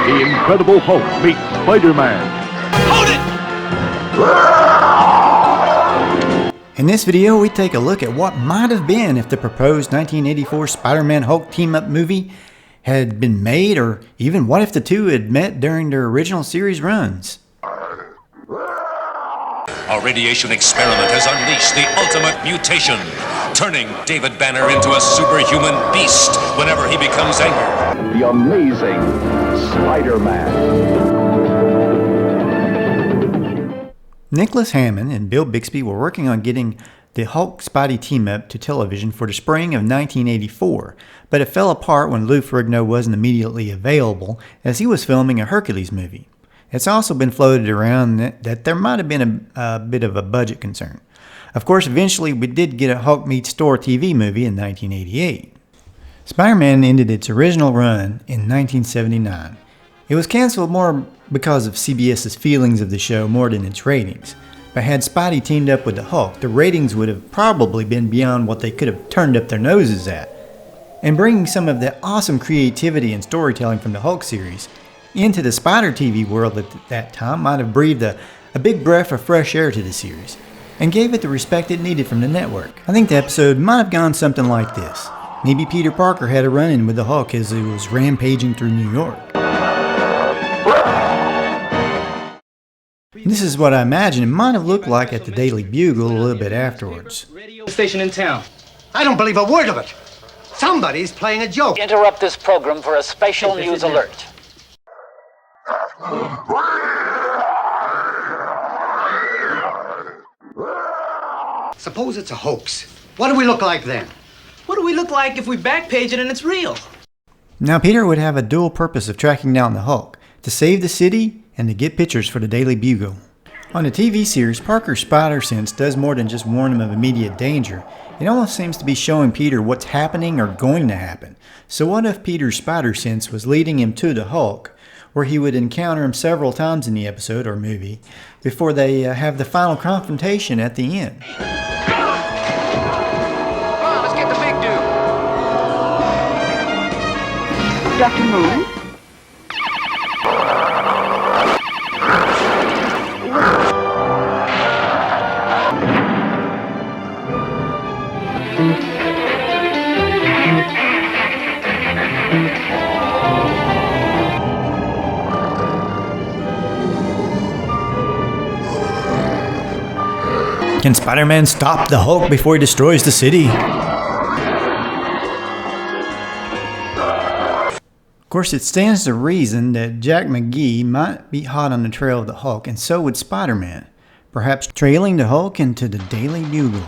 The Incredible Hulk meets Spider-Man. Hold it! In this video, we take a look at what might have been if the proposed 1984 Spider-Man Hulk team-up movie had been made, or even what if the two had met during their original series runs. Our radiation experiment has unleashed the ultimate mutation, turning David Banner into a superhuman beast whenever he becomes angry. The Amazing Spider-Man. Nicholas Hammond and Bill Bixby were working on getting the Hulk-Spidey team-up to television for the spring of 1984, but it fell apart when Lou Ferrigno wasn't immediately available as he was filming a Hercules movie. It's also been floated around that there might have been a bit of a budget concern. Of course, eventually we did get a Hulk meets Thor TV movie in 1988. Spider-Man ended its original run in 1979. It was canceled more because of CBS's feelings of the show more than its ratings. But had Spidey teamed up with the Hulk, the ratings would have probably been beyond what they could have turned up their noses at. And bringing some of the awesome creativity and storytelling from the Hulk series into the Spider TV world at that time might have breathed a big breath of fresh air to the series, and gave it the respect it needed from the network. I think the episode might have gone something like this. Maybe Peter Parker had a run-in with the Hulk as he was rampaging through New York. This is what I imagine it might have looked like at the Daily Bugle a little bit afterwards. Radio station in town. I don't believe a word of it. Somebody's playing a joke. Interrupt this program for a special news alert. Suppose it's a hoax. What do we look like then? What do we look like if we backpage it and it's real? Now Peter would have a dual purpose of tracking down the Hulk, to save the city and to get pictures for the Daily Bugle. On the TV series, Parker's spider sense does more than just warn him of immediate danger. It almost seems to be showing Peter what's happening or going to happen. So what if Peter's spider sense was leading him to the Hulk, where he would encounter him several times in the episode or movie before they have the final confrontation at the end? Come on, let's get the big dude. Dr. Moon? Can Spider-Man stop the Hulk before he destroys the city? Of course, it stands to reason that Jack McGee might be hot on the trail of the Hulk, and so would Spider-Man, perhaps trailing the Hulk into the Daily Bugle.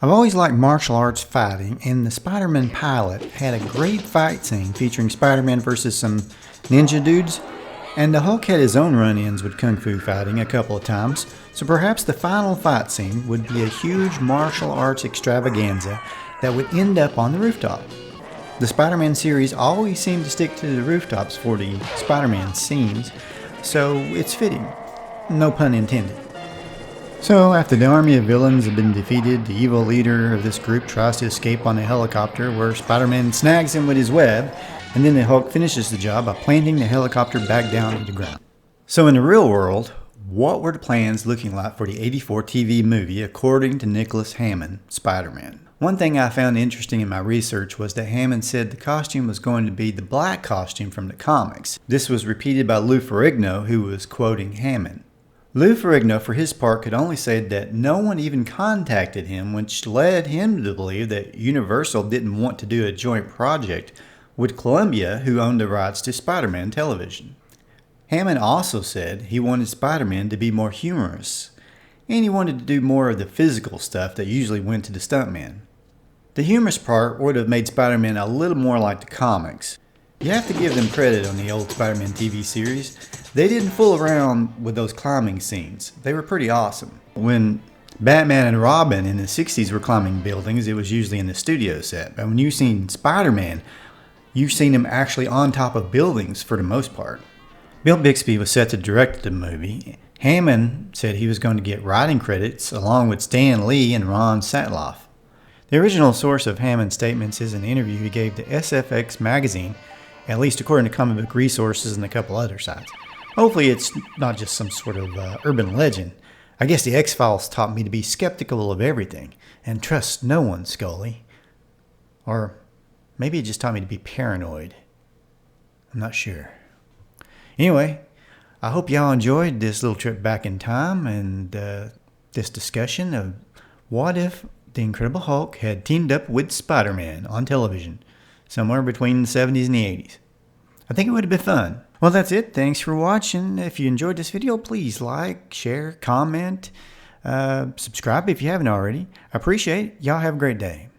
I've always liked martial arts fighting, and the Spider-Man pilot had a great fight scene featuring Spider-Man versus some ninja dudes, and the Hulk had his own run-ins with kung fu fighting a couple of times, so perhaps the final fight scene would be a huge martial arts extravaganza that would end up on the rooftop. The Spider-Man series always seemed to stick to the rooftops for the Spider-Man scenes, so it's fitting. No pun intended. So, after the army of villains have been defeated, the evil leader of this group tries to escape on a helicopter where Spider-Man snags him with his web, and then the Hulk finishes the job by planting the helicopter back down to the ground. So in the real world, what were the plans looking like for the '84 TV movie according to Nicholas Hammond, Spider-Man? One thing I found interesting in my research was that Hammond said the costume was going to be the black costume from the comics. This was repeated by Lou Ferrigno, who was quoting Hammond. Lou Ferrigno, for his part, could only say that no one even contacted him, which led him to believe that Universal didn't want to do a joint project with Columbia, who owned the rights to Spider-Man television. Hammond also said he wanted Spider-Man to be more humorous, and he wanted to do more of the physical stuff that usually went to the stuntman. The humorous part would have made Spider-Man a little more like the comics. This was repeated by Lou Ferrigno, who was quoting Hammond. Lou Ferrigno, for his part, could only say that no one even contacted him, which led him to believe that Universal didn't want to do a joint project with Columbia, who owned the rights to Spider-Man television. Hammond also said he wanted Spider-Man to be more humorous, and he wanted to do more of the physical stuff that usually went to the stuntman. The humorous part would have made Spider-Man a little more like the comics. You have to give them credit on the old Spider-Man TV series. They didn't fool around with those climbing scenes. They were pretty awesome. When Batman and Robin in the 60s were climbing buildings, it was usually in the studio set. But when you've seen Spider-Man, you've seen him actually on top of buildings for the most part. Bill Bixby was set to direct the movie. Hammond said he was going to get writing credits along with Stan Lee and Ron Satloff. The original source of Hammond's statements is an interview he gave to SFX magazine, at least according to Comic Book Resources and a couple other sites. Hopefully it's not just some sort of urban legend. I guess the X-Files taught me to be skeptical of everything and trust no one, Scully. Or maybe it just taught me to be paranoid. I'm not sure. Anyway, I hope y'all enjoyed this little trip back in time and this discussion of what if the Incredible Hulk had teamed up with Spider-Man on television somewhere between the 70s and the 80s. I think it would have been fun. Well, that's it. Thanks for watching. If you enjoyed this video, please like, share, comment, subscribe if you haven't already. I appreciate it. Y'all have a great day.